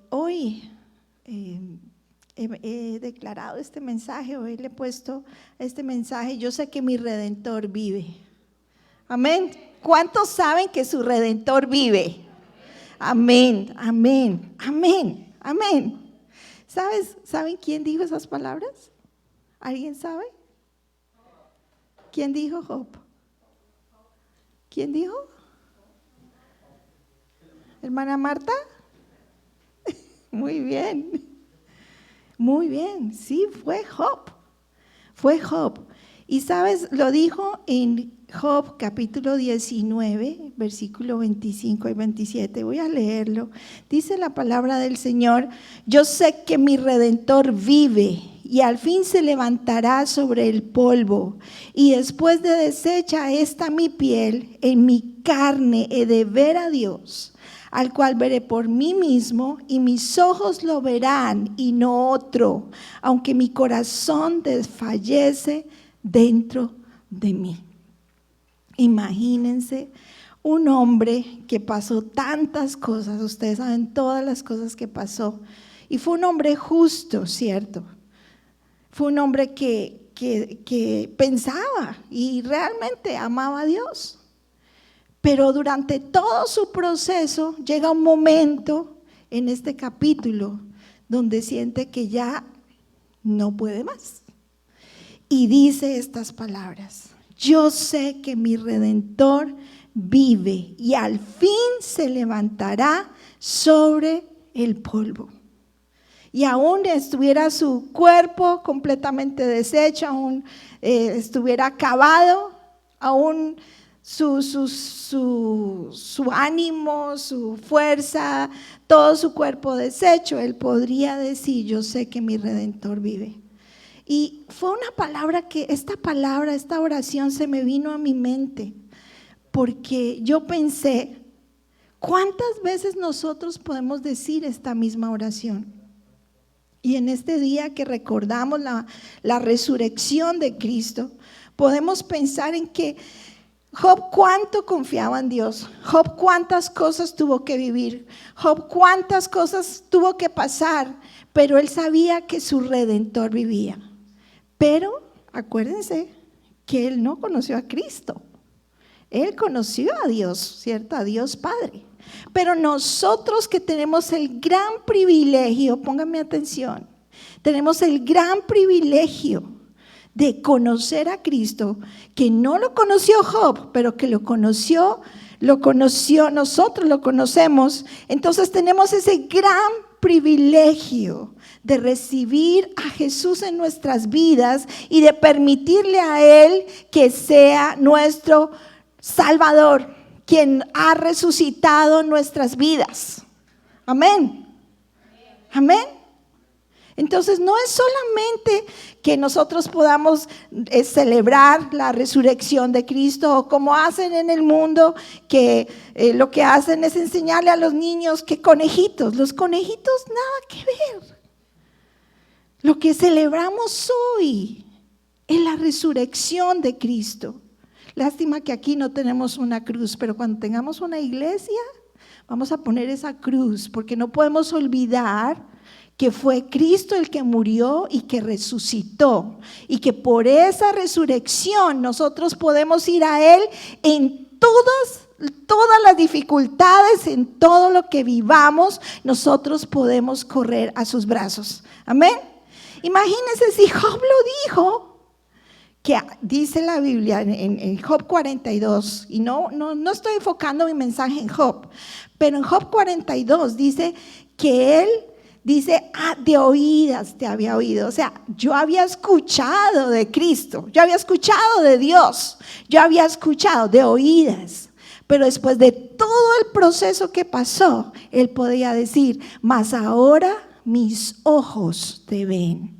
Hoy he declarado este mensaje, hoy le he puesto este mensaje: yo sé que mi Redentor vive. Amén. ¿Cuántos saben que su Redentor vive? Amén, amén, amén, amén. ¿Saben quién dijo esas palabras? ¿Alguien sabe? ¿Quién dijo? Job. ¿Quién dijo? ¿Hermana Marta? Muy bien. Muy bien, sí, fue Job. Fue Job. Y sabes, lo dijo en Job capítulo 19, versículo 25 y 27. Voy a leerlo. Dice la palabra del Señor: yo sé que mi Redentor vive y al fin se levantará sobre el polvo. Y después de deshecha esta mi piel, en mi carne he de ver a Dios, al cual veré por mí mismo, y mis ojos lo verán y no otro, aunque mi corazón desfallece dentro de mí. Imagínense un hombre que pasó tantas cosas, ustedes saben todas las cosas que pasó, y fue un hombre justo, ¿cierto? Fue un hombre que pensaba y realmente amaba a Dios. Pero durante todo su proceso llega un momento en este capítulo donde siente que ya no puede más. Y dice estas palabras: yo sé que mi Redentor vive y al fin se levantará sobre el polvo. Y aún estuviera su cuerpo completamente deshecho, aún estuviera acabado, aún su ánimo, su fuerza, todo su cuerpo deshecho, él podría decir: yo sé que mi Redentor vive. Y fue una palabra que, esta oración se me vino a mi mente, porque yo pensé: ¿cuántas veces nosotros podemos decir esta misma oración? Y en este día que recordamos la resurrección de Cristo, podemos pensar en que Job cuánto confiaba en Dios, Job cuántas cosas tuvo que vivir, Job cuántas cosas tuvo que pasar, pero él sabía que su Redentor vivía. Pero acuérdense que él no conoció a Cristo, él conoció a Dios, ¿cierto? A Dios Padre. Pero nosotros que tenemos el gran privilegio, pónganme atención, tenemos el gran privilegio de conocer a Cristo, que no lo conoció Job, pero que lo conoció, nosotros lo conocemos. Entonces tenemos ese gran privilegio de recibir a Jesús en nuestras vidas y de permitirle a Él que sea nuestro Salvador, quien ha resucitado nuestras vidas. Amén. Amén. Entonces no es solamente que nosotros podamos celebrar la resurrección de Cristo, o como hacen en el mundo, que lo que hacen es enseñarle a los niños que conejitos. Los conejitos nada que ver. Lo que celebramos hoy es la resurrección de Cristo. Lástima que aquí no tenemos una cruz, pero cuando tengamos una iglesia vamos a poner esa cruz, porque no podemos olvidar que fue Cristo el que murió y que resucitó, y que por esa resurrección nosotros podemos ir a Él en todas las dificultades, en todo lo que vivamos, nosotros podemos correr a sus brazos. Amén. Imagínense si Job lo dijo, que dice la Biblia en Job 42, y no estoy enfocando mi mensaje en Job, pero en Job 42 dice que él dice: de oídas te había oído. O sea, yo había escuchado de Cristo, yo había escuchado de Dios, yo había escuchado de oídas, pero después de todo el proceso que pasó, él podía decir: mas ahora mis ojos te ven.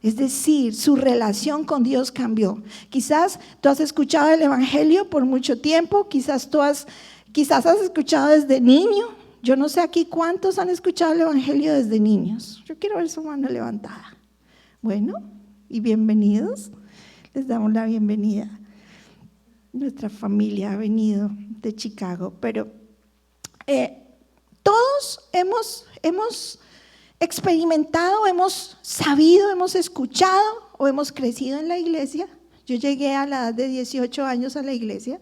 Es decir, su relación con Dios cambió. Quizás tú has escuchado el evangelio por mucho tiempo, quizás has escuchado desde niño. Yo no sé aquí cuántos han escuchado el evangelio desde niños. Yo quiero ver su mano levantada. Bueno, y bienvenidos. Les damos la bienvenida. Nuestra familia ha venido de Chicago, pero Todos hemos experimentado, hemos sabido, hemos escuchado o hemos crecido en la iglesia. Yo llegué a la edad de 18 años a la iglesia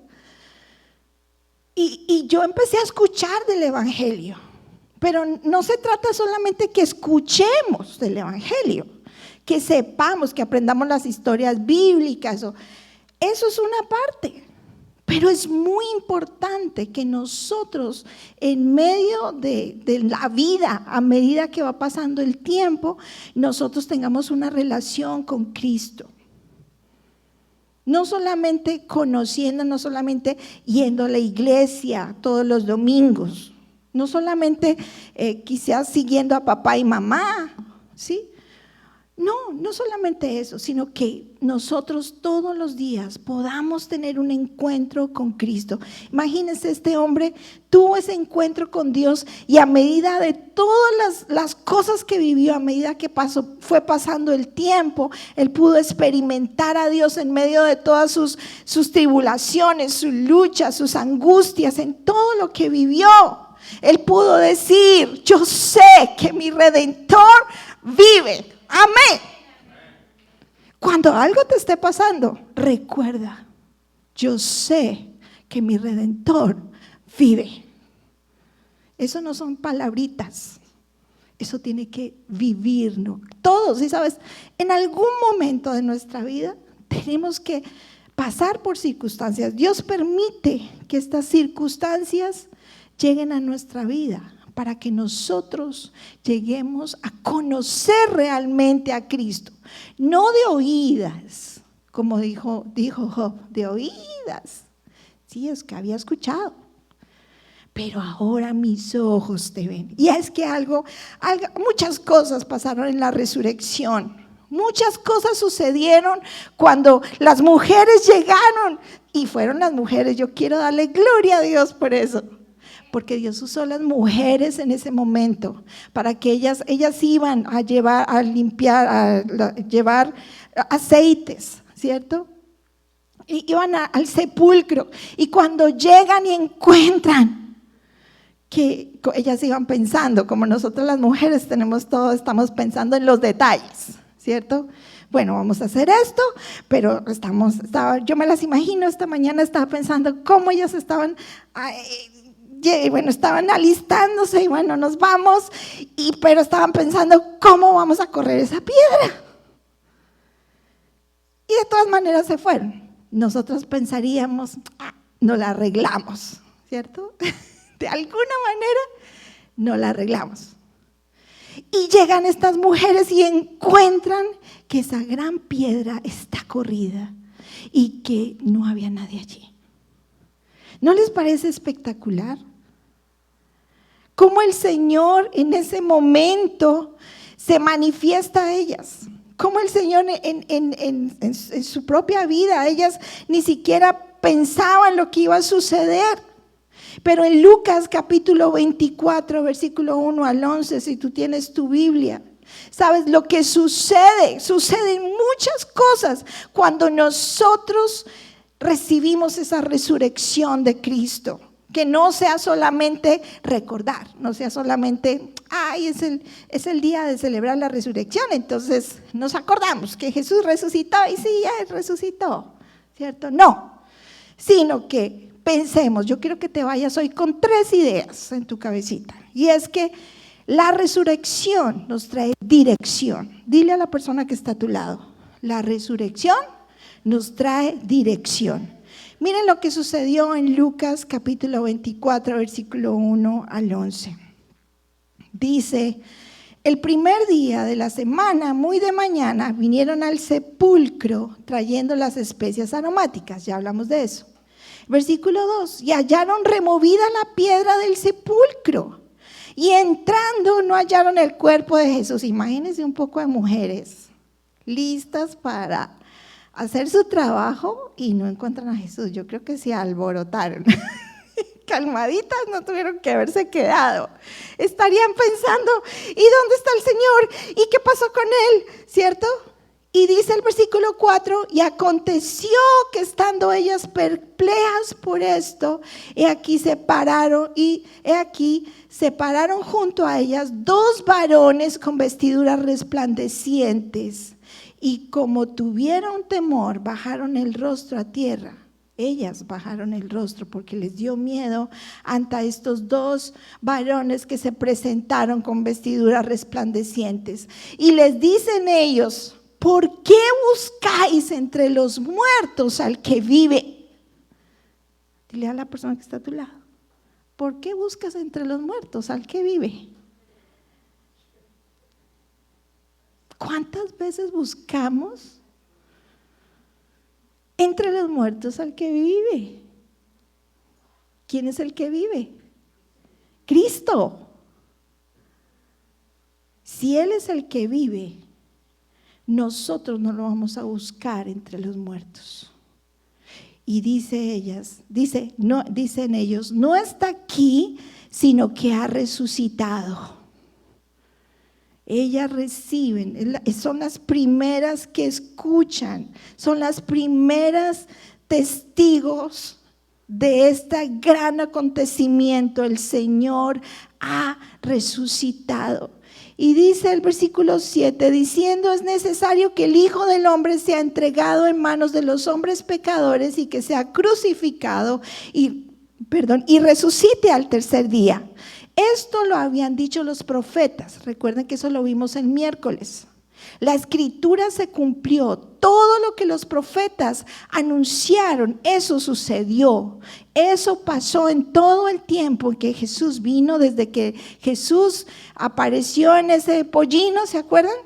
y yo empecé a escuchar del evangelio, pero no se trata solamente que escuchemos del evangelio, que sepamos, que aprendamos las historias bíblicas, eso es una parte. Pero es muy importante que nosotros, en medio de la vida, a medida que va pasando el tiempo, nosotros tengamos una relación con Cristo. No solamente conociendo, no solamente yendo a la iglesia todos los domingos, no solamente quizás siguiendo a papá y mamá, ¿sí? No solamente eso, sino que nosotros todos los días podamos tener un encuentro con Cristo. Imagínense, este hombre tuvo ese encuentro con Dios y a medida de todas las cosas que vivió, a medida que fue pasando el tiempo, él pudo experimentar a Dios en medio de todas sus tribulaciones, sus luchas, sus angustias, en todo lo que vivió. Él pudo decir: yo sé que mi Redentor vive. Amén. Cuando algo te esté pasando, recuerda: yo sé que mi Redentor vive. Eso no son palabritas, eso tiene que vivirlo. Todos, y sabes, en algún momento de nuestra vida tenemos que pasar por circunstancias. Dios permite que estas circunstancias lleguen a nuestra vida para que nosotros lleguemos a conocer realmente a Cristo. No de oídas, como dijo Job, de oídas. Sí, es que había escuchado, pero ahora mis ojos te ven. Y es que muchas cosas pasaron en la resurrección. Muchas cosas sucedieron cuando las mujeres llegaron, y fueron las mujeres. Yo quiero darle gloria a Dios por eso, porque Dios usó a las mujeres en ese momento para que ellas iban a llevar, a limpiar, a llevar aceites, ¿cierto? Y iban al sepulcro, y cuando llegan y encuentran que ellas iban pensando, como nosotros las mujeres estamos pensando en los detalles, ¿cierto? Bueno, vamos a hacer esto, pero yo me las imagino, esta mañana estaba pensando cómo ellas estaban alistándose, y bueno, nos vamos, pero estaban pensando cómo vamos a correr esa piedra. Y de todas maneras se fueron. Nosotros pensaríamos: no la arreglamos, ¿cierto? De alguna manera no la arreglamos. Y llegan estas mujeres y encuentran que esa gran piedra está corrida y que no había nadie allí. ¿No les parece espectacular? Cómo el Señor en ese momento se manifiesta a ellas. Cómo el Señor en su propia vida, ellas ni siquiera pensaban lo que iba a suceder. Pero en Lucas capítulo 24, versículo 1 al 11, si tú tienes tu Biblia, ¿sabes lo que sucede? Suceden muchas cosas cuando nosotros recibimos esa resurrección de Cristo. Que no sea solamente recordar, no sea solamente, es el día de celebrar la resurrección, entonces nos acordamos que Jesús resucitó y sí, ya resucitó, ¿cierto? No, sino que pensemos. Yo quiero que te vayas hoy con 3 ideas en tu cabecita, y es que la resurrección nos trae dirección. Dile a la persona que está a tu lado: la resurrección nos trae dirección. Miren lo que sucedió en Lucas capítulo 24, versículo 1 al 11. Dice: el primer día de la semana, muy de mañana, vinieron al sepulcro trayendo las especias aromáticas. Ya hablamos de eso. Versículo 2: y hallaron removida la piedra del sepulcro, y entrando no hallaron el cuerpo de Jesús. Imagínense un poco de mujeres listas para hacer su trabajo y no encuentran a Jesús. Yo creo que se alborotaron. Calmaditas, no tuvieron que haberse quedado. Estarían pensando: ¿y dónde está el Señor? ¿Y qué pasó con él? ¿Cierto? Y dice el versículo 4, y aconteció que estando ellas perplejas por esto, he aquí separaron junto a ellas 2 varones con vestiduras resplandecientes, y como tuvieron temor, bajaron el rostro a tierra. Ellas bajaron el rostro porque les dio miedo ante estos 2 varones que se presentaron con vestiduras resplandecientes. Y les dicen ellos: ¿por qué buscáis entre los muertos al que vive? Dile a la persona que está a tu lado: ¿por qué buscas entre los muertos al que vive? ¿Cuántas veces buscamos entre los muertos al que vive? ¿Quién es el que vive? Cristo. Si Él es el que vive, nosotros no lo vamos a buscar entre los muertos. Y dicen ellos, no está aquí, sino que ha resucitado. Ellas reciben, son las primeras que escuchan, son las primeras testigos de este gran acontecimiento. El Señor ha resucitado. Y dice el versículo 7, diciendo: es necesario que el Hijo del Hombre sea entregado en manos de los hombres pecadores y que sea crucificado y resucite al tercer día. Esto lo habían dicho los profetas. Recuerden que eso lo vimos el miércoles. La escritura se cumplió. Todo lo que los profetas anunciaron, eso sucedió. Eso pasó en todo el tiempo en que Jesús vino, desde que Jesús apareció en ese pollino, ¿se acuerdan?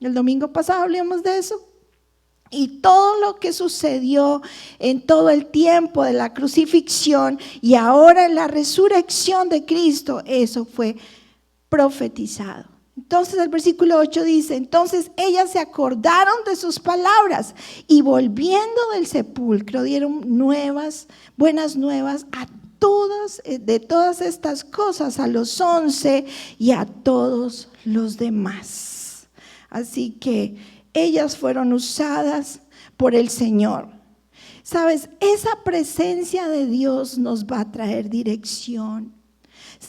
El domingo pasado hablamos de eso. Y todo lo que sucedió en todo el tiempo de la crucifixión y ahora en la resurrección de Cristo, eso fue profetizado. Entonces el versículo 8 dice: entonces ellas se acordaron de sus palabras y volviendo del sepulcro dieron buenas nuevas de todas estas cosas a los 11 y a todos los demás. Así que ellas fueron usadas por el Señor. Sabes, esa presencia de Dios nos va a traer dirección.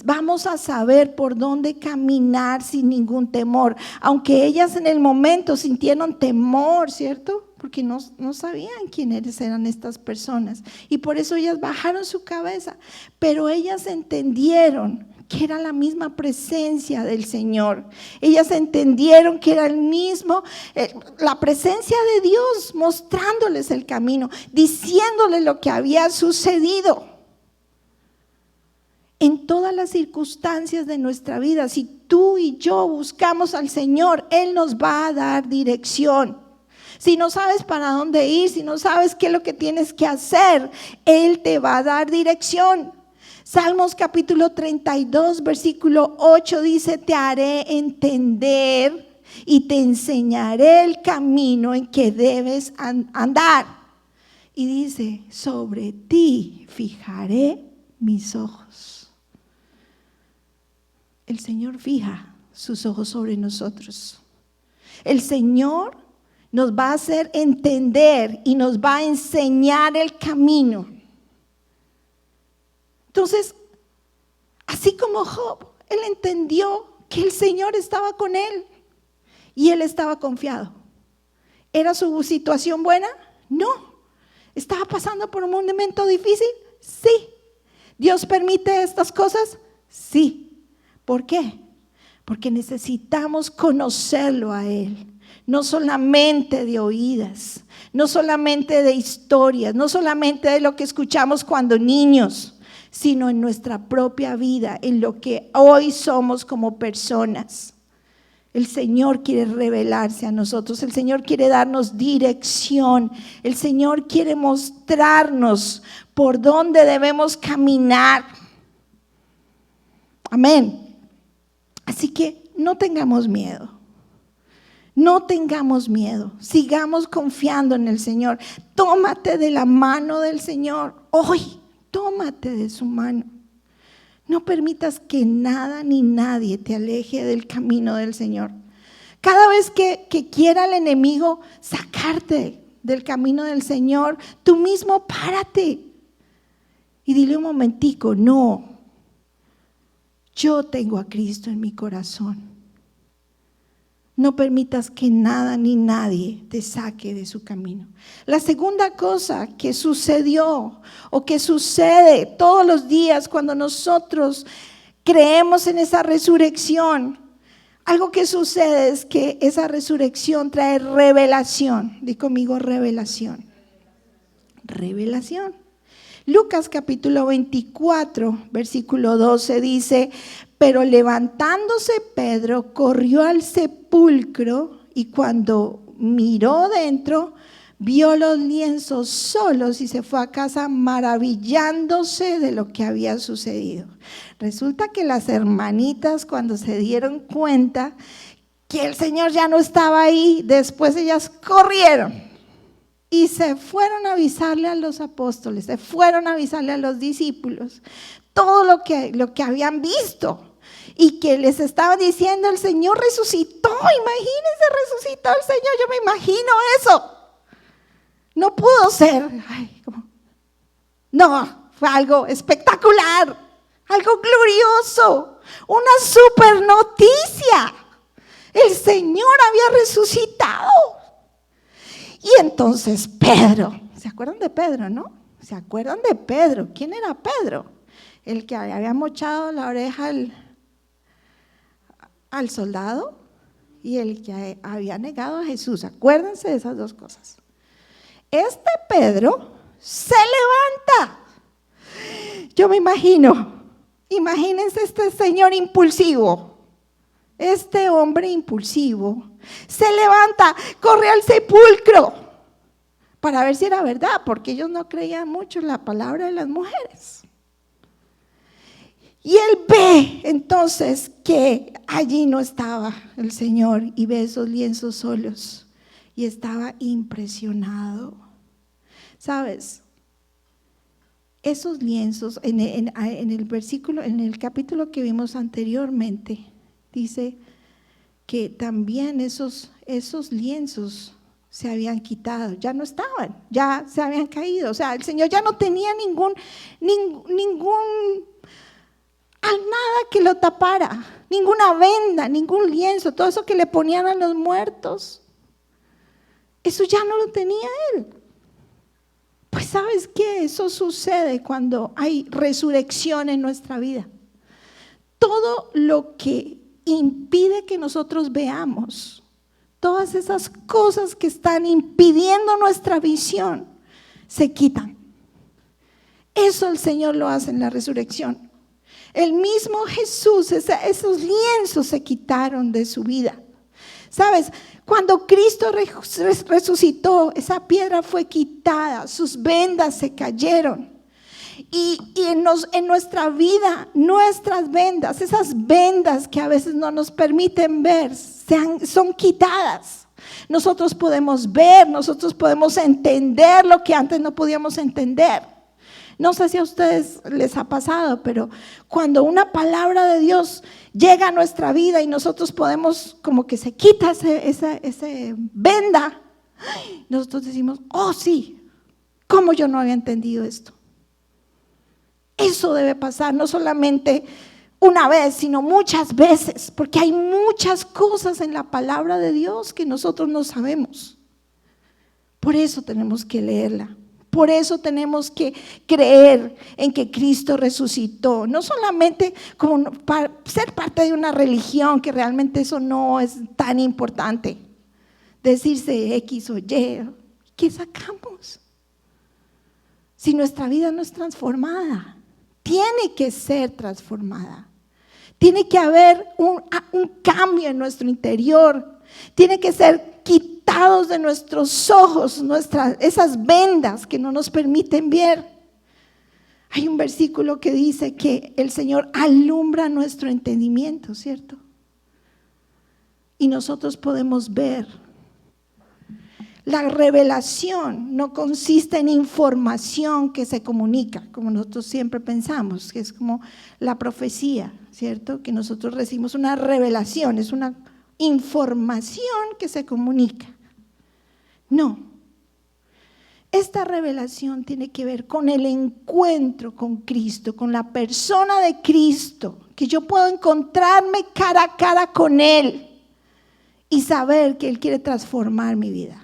Vamos a saber por dónde caminar sin ningún temor. Aunque ellas en el momento sintieron temor, ¿cierto? Porque no sabían quiénes eran estas personas. Y por eso ellas bajaron su cabeza. Pero ellas entendieron que era la misma presencia del Señor. Ellas entendieron que era la presencia de Dios mostrándoles el camino, diciéndoles lo que había sucedido. En todas las circunstancias de nuestra vida, si tú y yo buscamos al Señor, Él nos va a dar dirección. Si no sabes para dónde ir, si no sabes qué es lo que tienes que hacer, Él te va a dar dirección. Salmos capítulo 32, versículo 8 dice: te haré entender y te enseñaré el camino en que debes andar. Y dice: sobre ti fijaré mis ojos. El Señor fija sus ojos sobre nosotros. El Señor nos va a hacer entender y nos va a enseñar el camino. Entonces, así como Job, él entendió que el Señor estaba con él y él estaba confiado. ¿Era su situación buena? No. ¿Estaba pasando por un momento difícil? Sí. ¿Dios permite estas cosas? Sí. ¿Por qué? Porque necesitamos conocerlo a Él. No solamente de oídas, no solamente de historias, no solamente de lo que escuchamos cuando niños, sino en nuestra propia vida, en lo que hoy somos como personas. El Señor quiere revelarse a nosotros, el Señor quiere darnos dirección, el Señor quiere mostrarnos por dónde debemos caminar. Amén. Así que no tengamos miedo. No tengamos miedo, sigamos confiando en el Señor. Tómate de la mano del Señor hoy. Tómate de su mano. No permitas que nada ni nadie te aleje del camino del Señor. Cada vez que quiera el enemigo sacarte del camino del Señor, tú mismo párate y dile un momentico, no, yo tengo a Cristo en mi corazón. No permitas que nada ni nadie te saque de su camino. La segunda cosa que sucedió o que sucede todos los días cuando nosotros creemos en esa resurrección, algo que sucede es que esa resurrección trae revelación. Di conmigo revelación. Revelación. Lucas capítulo 24, versículo 12 dice, pero levantándose Pedro corrió al sepulcro y cuando miró dentro, vio los lienzos solos y se fue a casa maravillándose de lo que había sucedido. Resulta que las hermanitas, cuando se dieron cuenta que el Señor ya no estaba ahí, después ellas corrieron y se fueron a avisarle a los apóstoles, se fueron a avisarle a los discípulos todo lo que habían visto y que les estaba diciendo: el Señor resucitó, imagínense, resucitó el Señor, yo me imagino eso. No pudo ser, no, fue algo espectacular, algo glorioso, una super noticia. El Señor había resucitado. Y entonces Pedro, ¿se acuerdan de Pedro, no? ¿Se acuerdan de Pedro? ¿Quién era Pedro? El que había mochado la oreja al soldado y el que había negado a Jesús. Acuérdense de esas dos cosas. Este Pedro se levanta. Yo me imagínense este señor impulsivo, este hombre impulsivo, se levanta, corre al sepulcro para ver si era verdad, porque ellos no creían mucho en la palabra de las mujeres. Y él ve entonces que allí no estaba el Señor y ve esos lienzos solos. Y estaba impresionado. ¿Sabes? Esos lienzos, en el versículo, en el capítulo que vimos anteriormente, dice que también esos lienzos se habían quitado, ya no estaban, ya se habían caído. O sea, el Señor ya no tenía nada que lo tapara, ninguna venda, ningún lienzo, todo eso que le ponían a los muertos. Eso ya no lo tenía él. Pues ¿sabes qué? Eso sucede cuando hay resurrección en nuestra vida. Todo lo que impide que nosotros veamos, todas esas cosas que están impidiendo nuestra visión, se quitan. Eso el Señor lo hace en la resurrección. El mismo Jesús, esos lienzos se quitaron de su vida. ¿Sabes? Cuando Cristo resucitó, esa piedra fue quitada, sus vendas se cayeron. Y en nuestra vida, nuestras vendas, esas vendas que a veces no nos permiten ver, son quitadas. Nosotros podemos ver, nosotros podemos entender lo que antes no podíamos entender. No sé si a ustedes les ha pasado, pero cuando una palabra de Dios llega a nuestra vida y nosotros podemos, como que se quita ese venda, nosotros decimos: oh sí, ¿cómo yo no había entendido esto? Eso debe pasar no solamente una vez, sino muchas veces, porque hay muchas cosas en la palabra de Dios que nosotros no sabemos. Por eso tenemos que leerla. Por eso tenemos que creer en que Cristo resucitó, no solamente como para ser parte de una religión, que realmente eso no es tan importante, decirse X o Y, ¿qué sacamos? Si nuestra vida no es transformada, tiene que ser transformada, tiene que haber un cambio en nuestro interior, tiene que ser quitados de nuestros ojos, esas vendas que no nos permiten ver. Hay un versículo que dice que el Señor alumbra nuestro entendimiento, ¿cierto? Y nosotros podemos ver. La revelación no consiste en información que se comunica, como nosotros siempre pensamos, que es como la profecía, ¿cierto? Que nosotros recibimos una revelación, es una información que se comunica. No. Esta revelación tiene que ver con el encuentro con Cristo, con la persona de Cristo, que yo puedo encontrarme cara a cara con Él y saber que Él quiere transformar mi vida.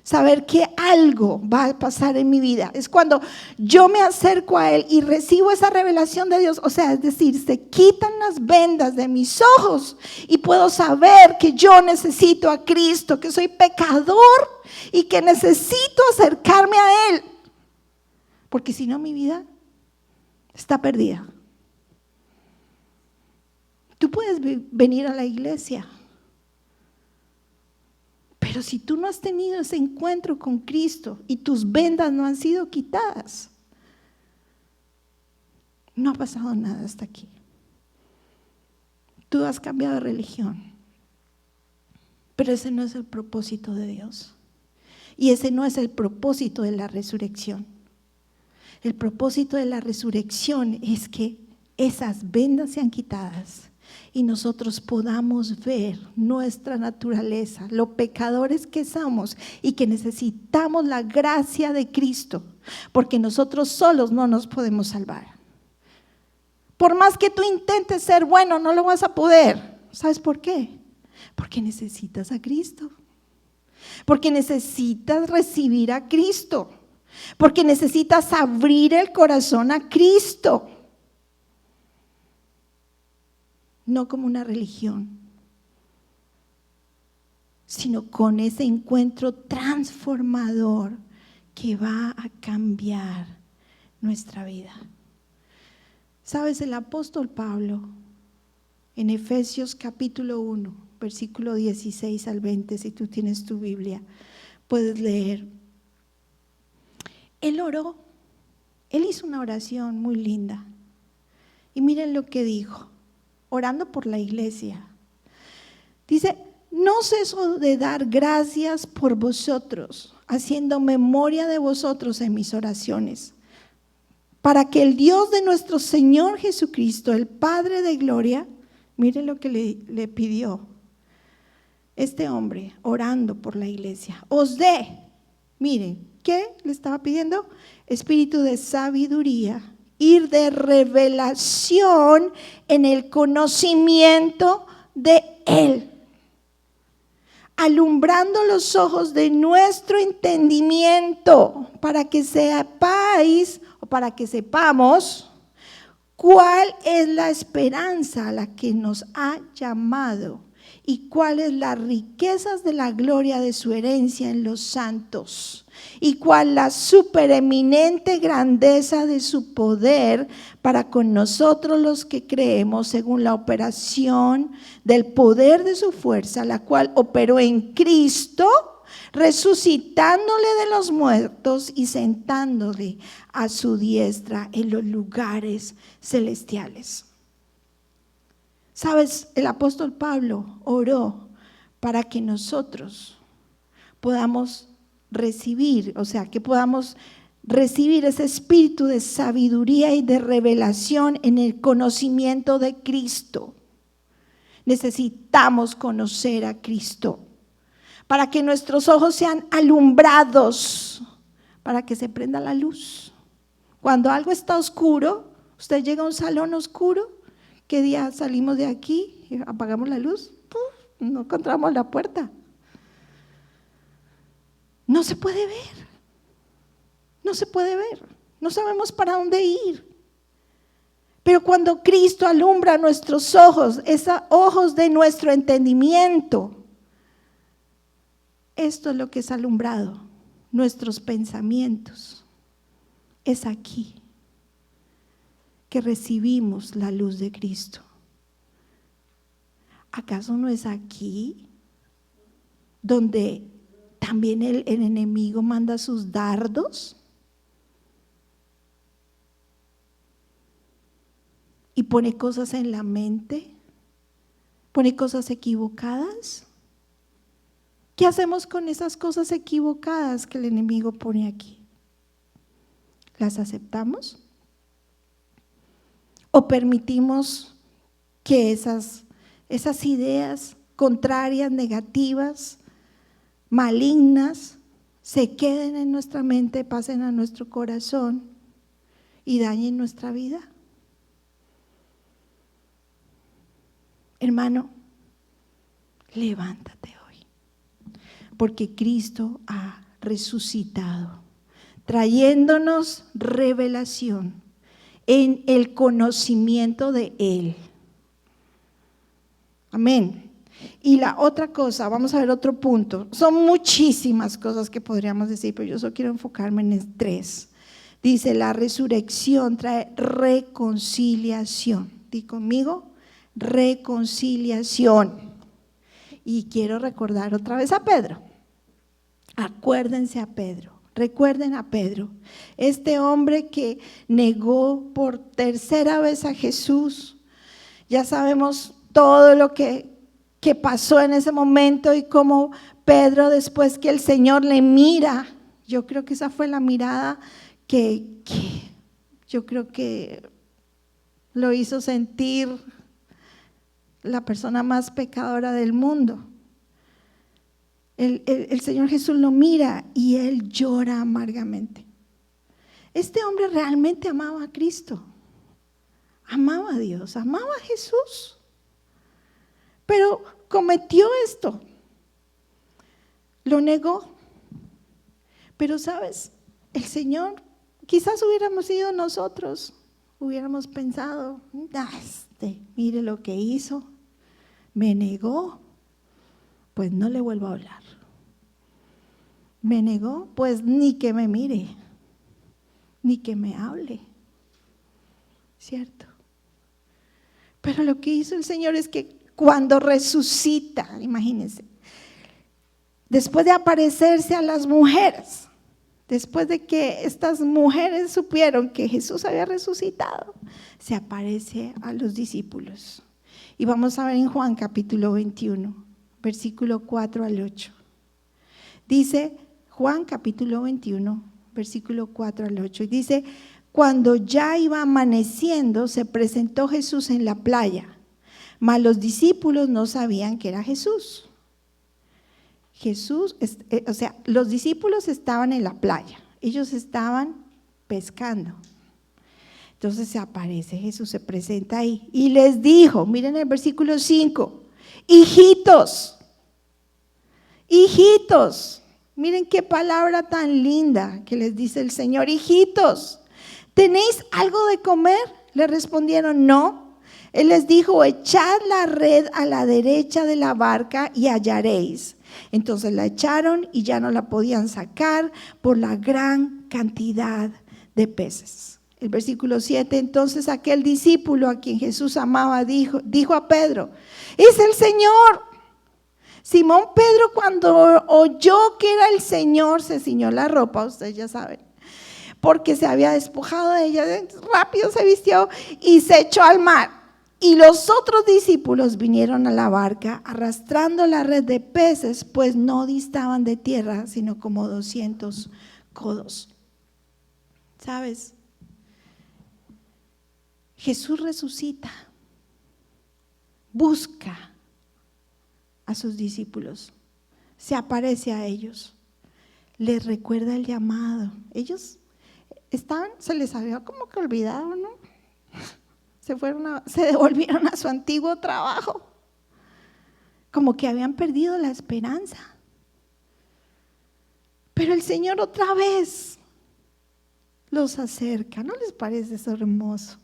Saber que algo va a pasar en mi vida. Es cuando yo me acerco a Él y recibo esa revelación de Dios. O sea, es decir, se quitan las vendas de mis ojos y puedo saber que yo necesito a Cristo, que soy pecador y que necesito acercarme a Él. Porque si no, mi vida está perdida. Tú puedes venir a la iglesia, pero si tú no has tenido ese encuentro con Cristo y tus vendas no han sido quitadas, no ha pasado nada hasta aquí. Tú has cambiado de religión, pero ese no es el propósito de Dios. Y ese no es el propósito de la resurrección. El propósito de la resurrección es que esas vendas sean quitadas y nosotros podamos ver nuestra naturaleza, lo pecadores que somos y que necesitamos la gracia de Cristo, porque nosotros solos no nos podemos salvar. Por más que tú intentes ser bueno, no lo vas a poder. ¿Sabes por qué? Porque necesitas a Cristo. Porque necesitas recibir a Cristo. Porque necesitas abrir el corazón a Cristo. No como una religión, sino con ese encuentro transformador que va a cambiar nuestra vida. ¿Sabes? El apóstol Pablo, en Efesios capítulo 1, versículo 16 al 20, si tú tienes tu Biblia, puedes leer. Él oró, él hizo una oración muy linda. Y miren lo que dijo, orando por la iglesia. Dice, no ceso de dar gracias por vosotros, haciendo memoria de vosotros en mis oraciones, para que el Dios de nuestro Señor Jesucristo, el Padre de gloria, miren lo que le pidió este hombre orando por la iglesia, os dé, miren, ¿qué le estaba pidiendo? Espíritu de sabiduría y de revelación en el conocimiento de Él, alumbrando los ojos de nuestro entendimiento, para que sepáis o para que sepamos cuál es la esperanza a la que nos ha llamado y cuáles las riquezas de la gloria de su herencia en los santos, y cuál la supereminente grandeza de su poder para con nosotros los que creemos, según la operación del poder de su fuerza, la cual operó en Cristo, resucitándole de los muertos y sentándole a su diestra en los lugares celestiales. ¿Sabes? El apóstol Pablo oró para que nosotros podamos recibir, o sea, que podamos recibir ese espíritu de sabiduría y de revelación en el conocimiento de Cristo. Necesitamos conocer a Cristo para que nuestros ojos sean alumbrados, para que se prenda la luz. Cuando algo está oscuro, usted llega a un salón oscuro, ¿qué día salimos de aquí y apagamos la luz? No encontramos la puerta. No se puede ver. No se puede ver. No sabemos para dónde ir. Pero cuando Cristo alumbra nuestros ojos, esos ojos de nuestro entendimiento, esto es lo que es alumbrado, nuestros pensamientos. Es aquí que recibimos la luz de Cristo. ¿Acaso no es aquí donde también el enemigo manda sus dardos y pone cosas en la mente, pone cosas equivocadas? ¿Qué hacemos con esas cosas equivocadas que el enemigo pone aquí? ¿Las aceptamos? ¿O permitimos que esas ideas contrarias, negativas, malignas, se queden en nuestra mente, pasen a nuestro corazón y dañen nuestra vida? Hermano, levántate hoy, porque Cristo ha resucitado, trayéndonos revelación en el conocimiento de Él. Amén. Y la otra cosa, vamos a ver otro punto. Son muchísimas cosas que podríamos decir, pero yo solo quiero enfocarme en 3. Dice, la resurrección trae reconciliación. Di conmigo, reconciliación. Y quiero recordar otra vez a Pedro. Acuérdense a Pedro. Recuerden a Pedro, este hombre que negó por tercera vez a Jesús. Ya sabemos todo lo que pasó en ese momento y cómo Pedro, después que el Señor le mira, yo creo que esa fue la mirada que yo creo que lo hizo sentir la persona más pecadora del mundo. El Señor Jesús lo mira y él llora amargamente. Este hombre realmente amaba a Cristo, amaba a Dios, amaba a Jesús, pero cometió esto, lo negó. Pero sabes, el Señor, quizás hubiéramos sido nosotros, hubiéramos pensado, mire lo que hizo, me negó, pues no le vuelvo a hablar. Me negó, pues ni que me mire, ni que me hable, ¿cierto? Pero lo que hizo el Señor es que cuando resucita, imagínense, después de aparecerse a las mujeres, después de que estas mujeres supieron que Jesús había resucitado, se aparece a los discípulos. Y vamos a ver en Juan capítulo 21, versículo 4 al 8. Dice Juan capítulo 21, versículo 4 al 8. Y dice, cuando ya iba amaneciendo, se presentó Jesús en la playa, mas los discípulos no sabían que era Jesús. Los discípulos estaban en la playa, ellos estaban pescando. Entonces se aparece Jesús, se presenta ahí y les dijo, miren el versículo 5, hijitos, miren qué palabra tan linda que les dice el Señor, hijitos, ¿tenéis algo de comer? Le respondieron, no. Él les dijo, echad la red a la derecha de la barca y hallaréis. Entonces la echaron y ya no la podían sacar por la gran cantidad de peces. El versículo 7, entonces aquel discípulo a quien Jesús amaba dijo a Pedro, es el Señor. Simón Pedro, cuando oyó que era el Señor, se ciñó la ropa, ustedes ya saben, porque se había despojado de ella, rápido se vistió y se echó al mar. Y los otros discípulos vinieron a la barca arrastrando la red de peces, pues no distaban de tierra, sino como 200 codos. ¿Sabes? Jesús resucita, busca a sus discípulos, se aparece a ellos, les recuerda el llamado. Ellos se les había como que olvidado, ¿no? Se devolvieron a su antiguo trabajo, como que habían perdido la esperanza. Pero el Señor otra vez los acerca. ¿No les parece eso hermoso?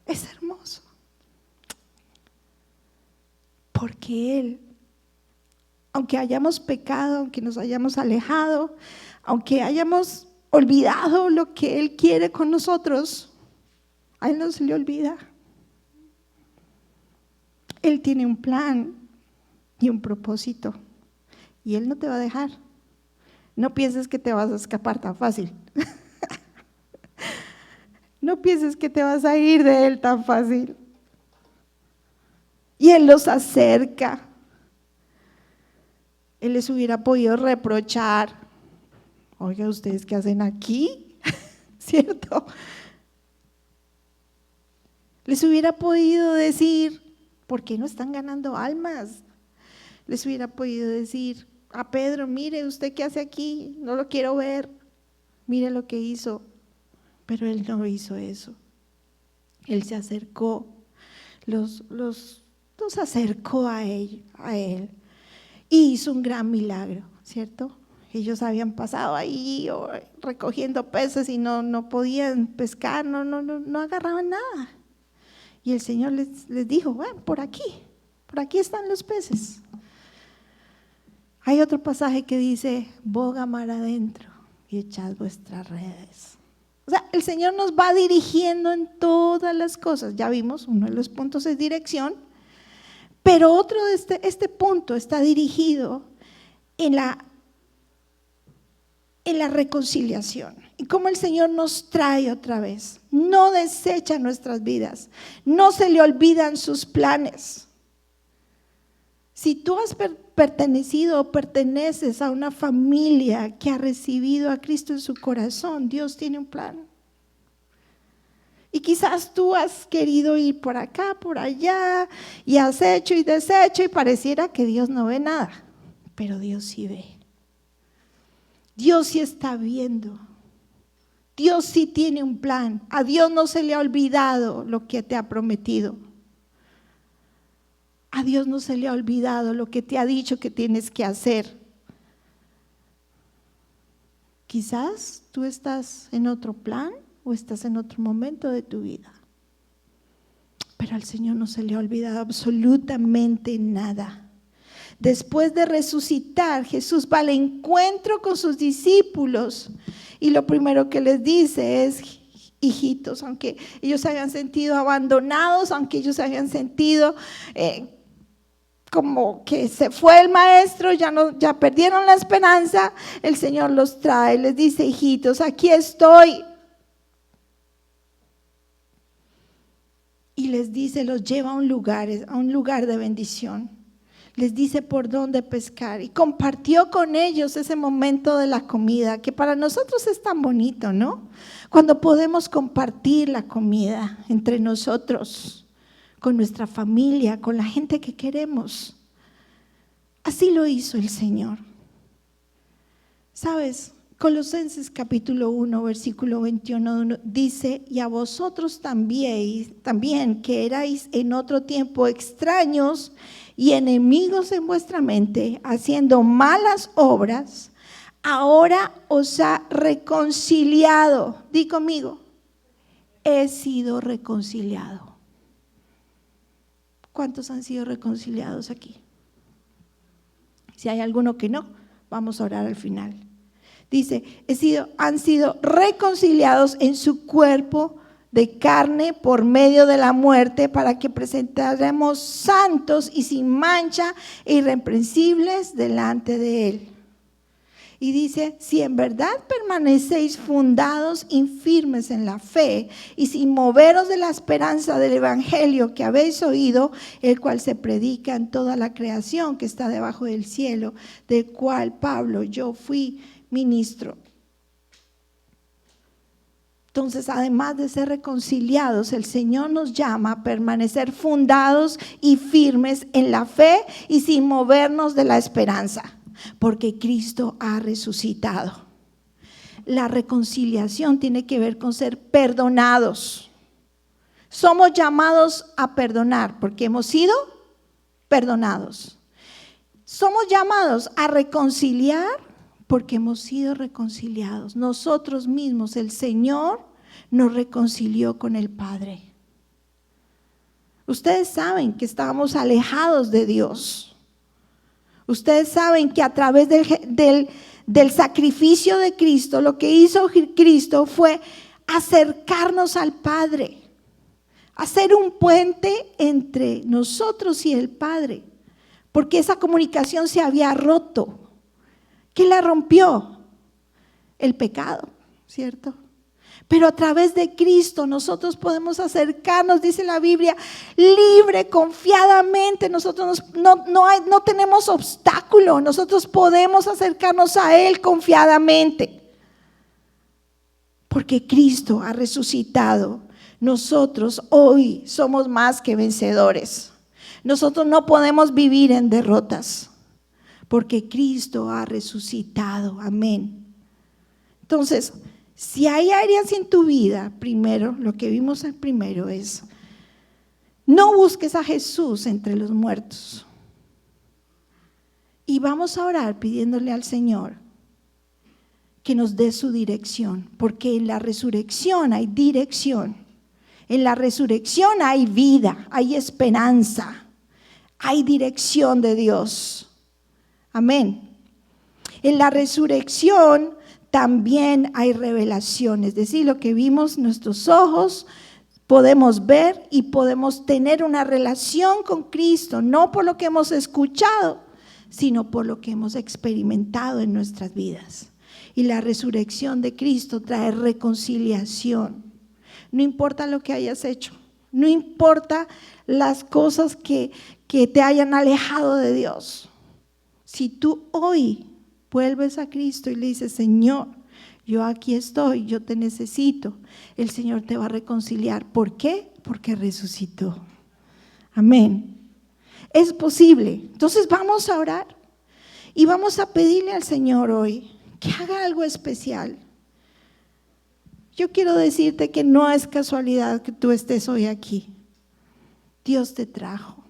Es hermoso. Porque Él, aunque hayamos pecado, aunque nos hayamos alejado, aunque hayamos olvidado lo que Él quiere con nosotros, a Él no se le olvida. Él tiene un plan y un propósito y Él no te va a dejar. No pienses que te vas a escapar tan fácil. No pienses que te vas a ir de Él tan fácil. Y Él los acerca. Él les hubiera podido reprochar, oiga, ¿ustedes qué hacen aquí? ¿Cierto? Les hubiera podido decir, ¿por qué no están ganando almas? Les hubiera podido decir a Pedro: mire, ¿usted qué hace aquí? No lo quiero ver. Mire lo que hizo. Pero él no hizo eso. Él se acercó, los acercó a él y hizo un gran milagro, ¿cierto? Ellos habían pasado ahí recogiendo peces y no podían pescar, no agarraban nada. Y el Señor les dijo: bueno, por aquí están los peces. Hay otro pasaje que dice: boga mar adentro y echad vuestras redes. O sea, el Señor nos va dirigiendo en todas las cosas. Ya vimos, uno de los puntos es dirección, pero otro de este punto está dirigido en la reconciliación. Y cómo el Señor nos trae otra vez. No desecha nuestras vidas, no se le olvidan sus planes. Si tú has pertenecido o perteneces a una familia que ha recibido a Cristo en su corazón, Dios tiene un plan. Y quizás tú has querido ir por acá, por allá, y has hecho y deshecho, y pareciera que Dios no ve nada, pero Dios sí ve. Dios sí está viendo. Dios sí tiene un plan. A Dios no se le ha olvidado lo que te ha prometido. A Dios no se le ha olvidado lo que te ha dicho que tienes que hacer. Quizás tú estás en otro plan o estás en otro momento de tu vida, pero al Señor no se le ha olvidado absolutamente nada. Después de resucitar, Jesús va al encuentro con sus discípulos y lo primero que les dice es: hijitos, aunque ellos se habían sentido abandonados, aunque ellos se habían sentido como que se fue el maestro, ya perdieron la esperanza, el Señor los trae, les dice: hijitos, aquí estoy. Y les dice, los lleva a un lugar de bendición. Les dice por dónde pescar y compartió con ellos ese momento de la comida, que para nosotros es tan bonito, ¿no? Cuando podemos compartir la comida entre nosotros, con nuestra familia, con la gente que queremos. Así lo hizo el Señor. ¿Sabes? Colosenses capítulo 1, versículo 21 dice: y a vosotros también que erais en otro tiempo extraños y enemigos en vuestra mente, haciendo malas obras, ahora os ha reconciliado. Di conmigo: he sido reconciliado. ¿Cuántos han sido reconciliados aquí? Si hay alguno que no, vamos a orar al final. Dice: han sido reconciliados en su cuerpo de carne por medio de la muerte, para que presentáramos santos y sin mancha e irreprensibles delante de Él. Y dice: si en verdad permanecéis fundados y firmes en la fe, y sin moveros de la esperanza del evangelio que habéis oído, el cual se predica en toda la creación que está debajo del cielo, del cual Pablo, yo fui ministro. Entonces, además de ser reconciliados, el Señor nos llama a permanecer fundados y firmes en la fe y sin movernos de la esperanza, porque Cristo ha resucitado. La reconciliación tiene que ver con ser perdonados. Somos llamados a perdonar porque hemos sido perdonados. Somos llamados a reconciliar porque hemos sido reconciliados. Nosotros mismos, el Señor nos reconcilió con el Padre. Ustedes saben que estábamos alejados de Dios. Ustedes saben que a través del sacrificio de Cristo, lo que hizo Cristo fue acercarnos al Padre, hacer un puente entre nosotros y el Padre, porque esa comunicación se había roto. ¿Qué la rompió? El pecado, ¿cierto? Pero a través de Cristo nosotros podemos acercarnos, dice la Biblia, libre, confiadamente. Nosotros no tenemos obstáculo, nosotros podemos acercarnos a Él confiadamente. Porque Cristo ha resucitado. Nosotros hoy somos más que vencedores. Nosotros no podemos vivir en derrotas. porque Cristo ha resucitado. Amén. Entonces, si hay áreas en tu vida, primero, lo que vimos primero es, no busques a Jesús entre los muertos. Y vamos a orar pidiéndole al Señor que nos dé su dirección, porque en la resurrección hay dirección. En la resurrección hay vida, hay esperanza, hay dirección de Dios. Amén. En la resurrección también hay revelación, es decir, lo que vimos nuestros ojos podemos ver y podemos tener una relación con Cristo, no por lo que hemos escuchado, sino por lo que hemos experimentado en nuestras vidas. Y la resurrección de Cristo trae reconciliación. No importa lo que hayas hecho, no importa las cosas que te hayan alejado de Dios. Si tú hoy vuelves a Cristo y le dices, Señor, yo aquí estoy, yo te necesito, el Señor te va a reconciliar. ¿Por qué? Porque resucitó. Amén. Es posible. Entonces vamos a orar y vamos a pedirle al Señor hoy que haga algo especial. Yo quiero decirte que no es casualidad que tú estés hoy aquí. Dios te trajo.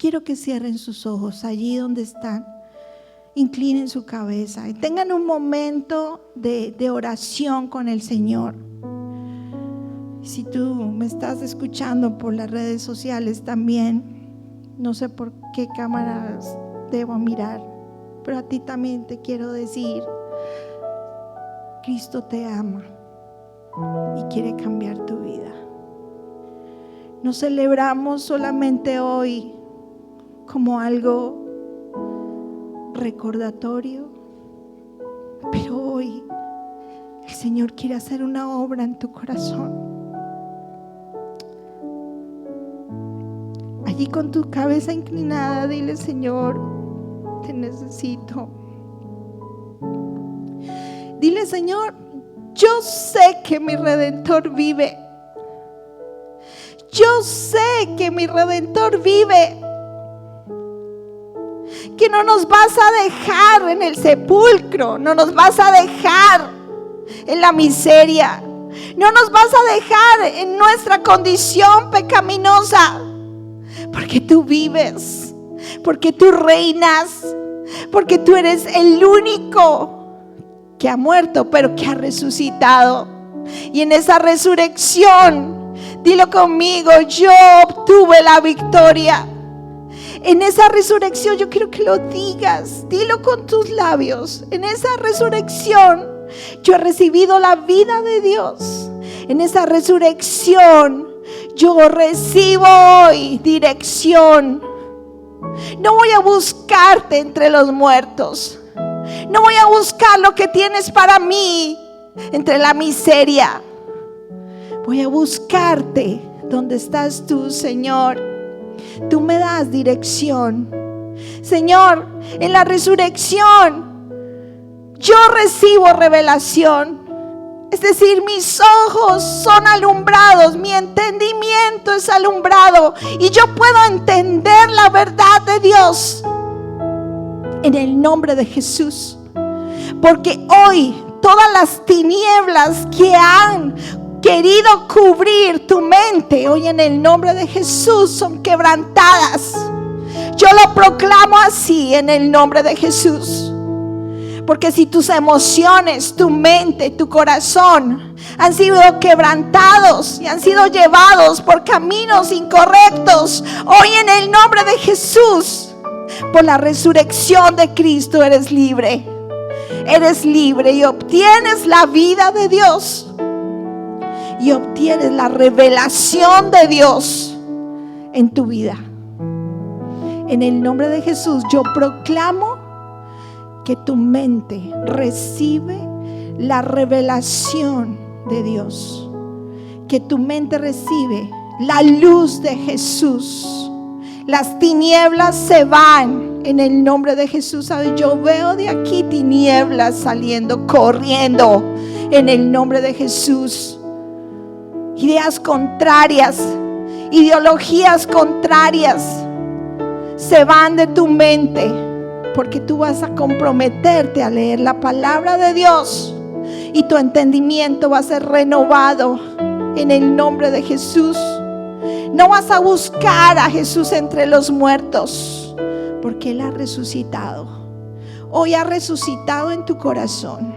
Quiero que cierren sus ojos allí donde están. Inclinen su cabeza y tengan un momento de oración con el Señor. Si tú me estás escuchando por las redes sociales también, no sé por qué cámaras debo mirar, pero a ti también te quiero decir, Cristo te ama y quiere cambiar tu vida. No celebramos solamente hoy como algo recordatorio, pero hoy el Señor quiere hacer una obra en tu corazón. Allí con tu cabeza inclinada, dile, Señor, te necesito. Dile, Señor, yo sé que mi Redentor vive. Yo sé que mi Redentor vive. Que no nos vas a dejar en el sepulcro, no nos vas a dejar en la miseria, no nos vas a dejar en nuestra condición pecaminosa, porque tú vives, porque tú reinas, porque tú eres el único que ha muerto pero que ha resucitado. Y en esa resurrección, dilo conmigo, yo obtuve la victoria. En esa resurrección yo quiero que lo digas, dilo con tus labios. En esa resurrección yo he recibido la vida de Dios. En esa resurrección yo recibo hoy dirección. No voy a buscarte entre los muertos. No voy a buscar lo que tienes para mí entre la miseria. Voy a buscarte donde estás tú, Señor. Tú me das dirección. Señor, en la resurrección yo recibo revelación. Es decir, mis ojos son alumbrados, mi entendimiento es alumbrado y yo puedo entender la verdad de Dios en el nombre de Jesús. Porque hoy todas las tinieblas que han querido cubrir tu mente, hoy en el nombre de Jesús son quebrantadas. Yo lo proclamo así en el nombre de Jesús. Porque si tus emociones, tu mente, tu corazón han sido quebrantados y han sido llevados por caminos incorrectos, hoy en el nombre de Jesús, por la resurrección de Cristo eres libre. Eres libre y obtienes la vida de Dios. Y obtienes la revelación de Dios en tu vida. En el nombre de Jesús yo proclamo que tu mente recibe la revelación de Dios. Que tu mente recibe la luz de Jesús. Las tinieblas se van en el nombre de Jesús. ¿Sabes? Yo veo de aquí tinieblas saliendo, corriendo en el nombre de Jesús. Ideas contrarias, ideologías contrarias se van de tu mente porque tú vas a comprometerte a leer la palabra de Dios y tu entendimiento va a ser renovado en el nombre de Jesús. No vas a buscar a Jesús entre los muertos, porque Él ha resucitado. Hoy ha resucitado en tu corazón.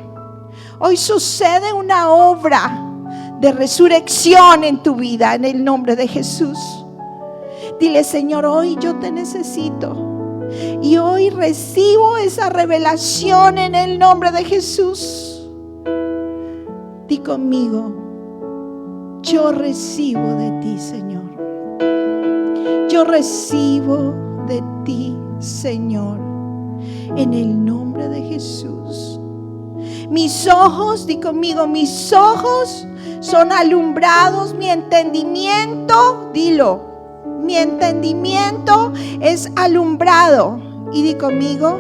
Hoy sucede una obra de resurrección en tu vida en el nombre de Jesús. Dile: Señor, hoy yo te necesito y hoy recibo esa revelación en el nombre de Jesús. Di conmigo: yo recibo de ti, Señor. Yo recibo de ti, Señor, en el nombre de Jesús. Mis ojos, di conmigo, mis ojos son alumbrados, mi entendimiento, dilo, mi entendimiento es alumbrado. Y di conmigo: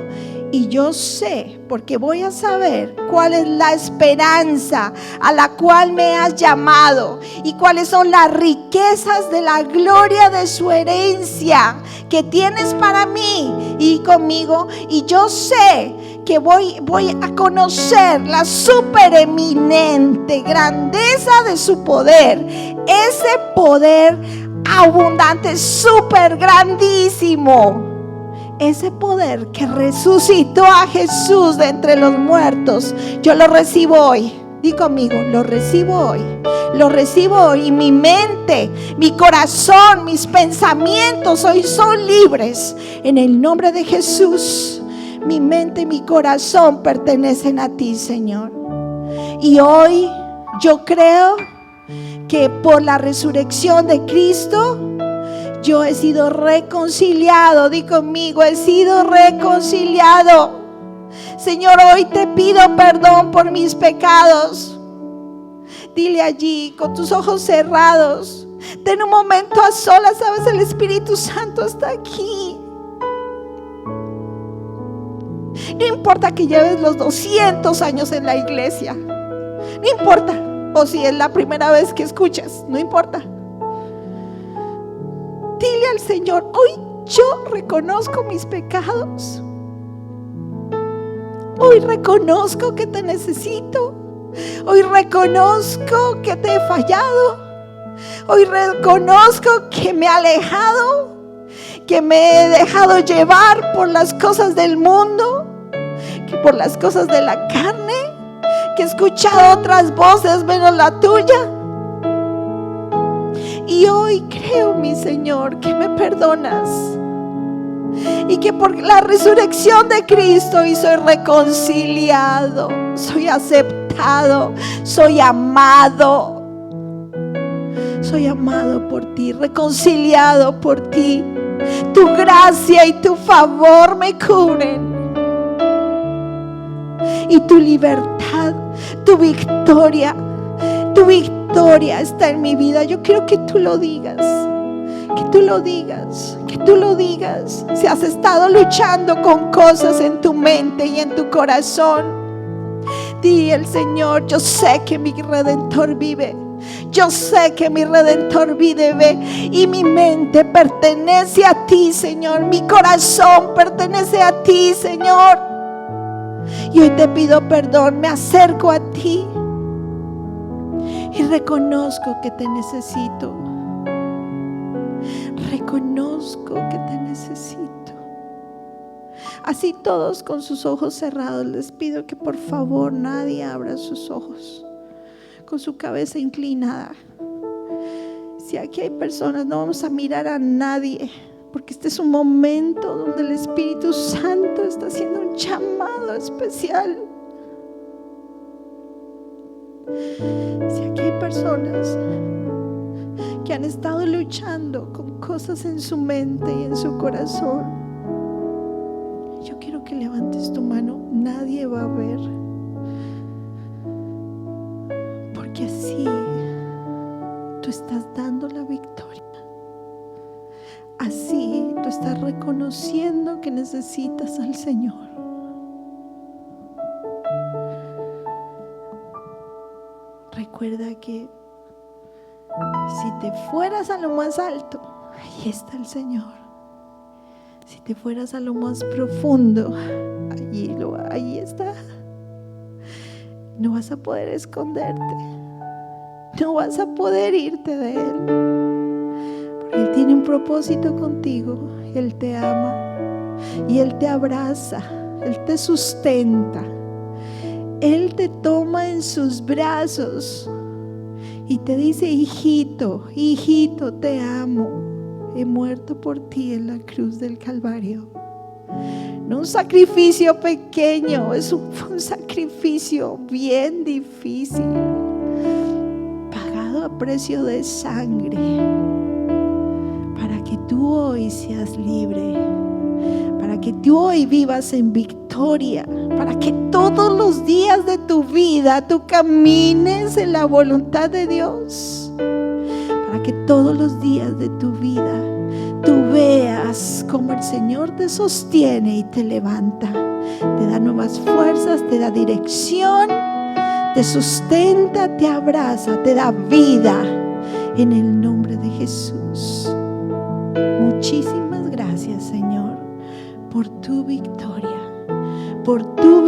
y yo sé, porque voy a saber cuál es la esperanza a la cual me has llamado y cuáles son las riquezas de la gloria de su herencia que tienes para mí. Y conmigo: y yo sé que voy a conocer la supereminente grandeza de su poder, ese poder abundante, super grandísimo. Ese poder que resucitó a Jesús de entre los muertos, yo lo recibo hoy. Di conmigo: lo recibo hoy. Lo recibo hoy. Y mi mente, mi corazón, mis pensamientos hoy son libres en el nombre de Jesús. Mi mente y mi corazón pertenecen a ti, Señor. Y hoy yo creo que por la resurrección de Cristo yo he sido reconciliado. Di conmigo: he sido reconciliado. Señor, hoy te pido perdón por mis pecados. Dile allí con tus ojos cerrados. Ten un momento a solas. Sabes, el Espíritu Santo está aquí. No importa que lleves los 200 años en la iglesia. No importa. O si es la primera vez que escuchas. No importa. Dile al Señor: hoy yo reconozco mis pecados. Hoy reconozco que te necesito. Hoy reconozco que te he fallado. Hoy reconozco que me he alejado, que me he dejado llevar por las cosas del mundo, que por las cosas de la carne, que he escuchado otras voces menos la tuya. Y hoy creo, mi Señor, que me perdonas y que por la resurrección de Cristo hoy soy reconciliado, soy aceptado, soy amado por ti, reconciliado por ti. Tu gracia y tu favor me cubren, y tu libertad, tu victoria está en mi vida. Yo quiero que tú lo digas, que tú lo digas, que tú lo digas. Si has estado luchando con cosas en tu mente y en tu corazón, di al Señor: yo sé que mi Redentor vive. Yo sé que mi Redentor vive y mi mente pertenece a ti, Señor. Mi corazón pertenece a ti, Señor. Y hoy te pido perdón, me acerco a ti y reconozco que te necesito. Reconozco que te necesito. Así todos con sus ojos cerrados, les pido que por favor nadie abra sus ojos, con su cabeza inclinada. Si aquí hay personas, no vamos a mirar a nadie, porque este es un momento donde el Espíritu Santo está haciendo un llamado especial. Si aquí hay personas que han estado luchando con cosas en su mente y en su corazón, yo quiero que levantes tu mano. Nadie va a ver, porque así tú estás dando la victoria. Así tú estás reconociendo que necesitas al Señor. Recuerda que si te fueras a lo más alto, ahí está el Señor. Si te fueras a lo más profundo, allí está. No vas a poder esconderte, no vas a poder irte de Él, porque Él tiene un propósito contigo. Él te ama y Él te abraza, Él te sustenta, Él te toma en sus brazos y te dice: hijito, hijito, te amo, he muerto por ti en la cruz del Calvario. No un sacrificio pequeño, fue un sacrificio bien difícil, pagado a precio de sangre, para que tú hoy seas libre, para que tú hoy vivas en victoria, para que todos los días de tu vida tú camines en la voluntad de Dios, para que todos los días de tu vida tú veas cómo el Señor te sostiene y te levanta, te da nuevas fuerzas, te da dirección, te sustenta, te abraza, te da vida, en el nombre de Jesús. Muchísimas gracias, Señor, por tu victoria, por tu